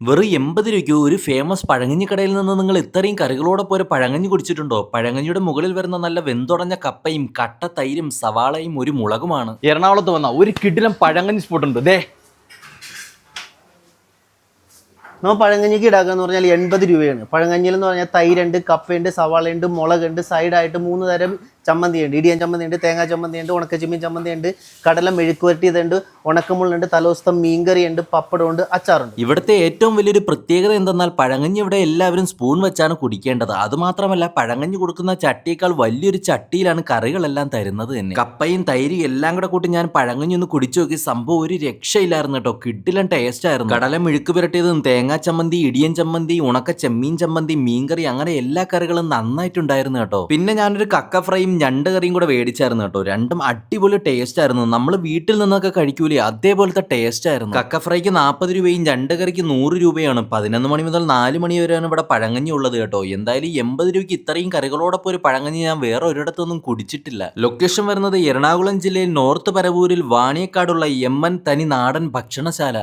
വെറും 80 രൂപയ്ക്ക് ഒരു ഫേമസ് പഴങ്കഞ്ഞി കടയിൽ നിന്ന് നിങ്ങൾ ഇത്രയും കറികളോടൊപ്പം ഒരു പഴങ്കഞ്ഞി കുടിച്ചിട്ടുണ്ടോ? പഴങ്കഞ്ഞിയുടെ മുകളിൽ വരുന്ന നല്ല വെന്തുടഞ്ഞ കപ്പയും കട്ട തൈരും സവാളയും ഒരു മുളകുമാണ്. എറണാകുളത്ത് വന്ന ഒരു കിടിലം പഴങ്കഞ്ഞി സ്പോട്ട് ഉണ്ട്. ദേ നമ്മൾ പഴങ്കഞ്ഞിക്ക് ഇടാക്കുക പറഞ്ഞാൽ 80 രൂപയാണ്. പഴങ്കഞ്ഞിൽ എന്ന് പറഞ്ഞാൽ തൈരുണ്ട്, കപ്പയുണ്ട്, സവാളയുണ്ട്, മുളകുണ്ട്, സൈഡായിട്ട് 3 തരം ചമ്മന്തിയുണ്ട്. ഇടിയൻ ചമ്മന്തിയുണ്ട്, തേങ്ങാ ചമ്മന്തിയുണ്ട്, ഉണക്കച്ചിമ്മീൻ ചമ്മന്തിയുണ്ട്, കടല മെഴുക്കുവരട്ടിയതുണ്ട്, ഉണക്കമുള്ളുണ്ട്, തലോസ്തം മീൻകറിയുണ്ട്, പപ്പടമുണ്ട്, അച്ചാറുണ്ട്. ഇവിടുത്തെ ഏറ്റവും വലിയൊരു പ്രത്യേകത എന്തെന്നാൽ പഴങ്കഞ്ഞി ഇവിടെ എല്ലാവരും സ്പൂൺ വെച്ചാണ് കുടിക്കേണ്ടത്. അതുമാത്രമല്ല പഴങ്കഞ്ഞി കൊടുക്കുന്ന ചട്ടിയേക്കാൾ വലിയൊരു ചട്ടിയിലാണ് കറികളെല്ലാം തരുന്നത് തന്നെ. കപ്പയും തൈരും എല്ലാം കൂടെ കൂട്ടി ഞാൻ പഴങ്കഞ്ഞി ഒന്ന് കുടിച്ചു നോക്കി. സംഭവം ഒരു രക്ഷയില്ലായിരുന്നു കേട്ടോ. കിഡിലൻ ടേസ്റ്റ് ആയിരുന്നു. കടല മെഴുക്ക് പുരട്ടിയതും തേങ്ങാ ചമ്മന്തി, ഇടിയൻ ചമ്മന്തി, ഉണക്ക ചെമ്മീൻ ചമ്മന്തി, മീൻകറി, അങ്ങനെ എല്ലാ കറികളും നന്നായിട്ടുണ്ടായിരുന്നു കേട്ടോ. പിന്നെ ഞാനൊരു കക്ക ഫ്രൈയും ഞണ്ട് കറിയും കൂടെ മേടിച്ചായിരുന്നു കേട്ടോ. രണ്ടും അടിപൊളി ടേസ്റ്റ് ആയിരുന്നു. നമ്മൾ വീട്ടിൽ നിന്നൊക്കെ കഴിക്കൂലേ അതേപോലത്തെ ടേസ്റ്റ് ആയിരുന്നു. കക്ക ഫ്രൈക്ക് 40 രൂപയും ഞണ്ട് കറിക്ക് 100 രൂപയാണ്. 11 മണി മുതൽ 4 മണി വരെയാണ് ഇവിടെ പഴങ്കഞ്ഞി ഉള്ളത് കേട്ടോ. എന്തായാലും 80 രൂപയ്ക്ക് ഇത്രയും കറികളോടൊപ്പം ഒരു പഴങ്കഞ്ഞി ഞാൻ വേറെ ഒരിടത്തൊന്നും കുടിച്ചിട്ടില്ല. ലൊക്കേഷൻ വരുന്നത് എറണാകുളം ജില്ലയിൽ നോർത്ത് പരവൂരിൽ വാണിയക്കാടുള്ള എമ്മൻ തനി നാടൻ ഭക്ഷണശാല.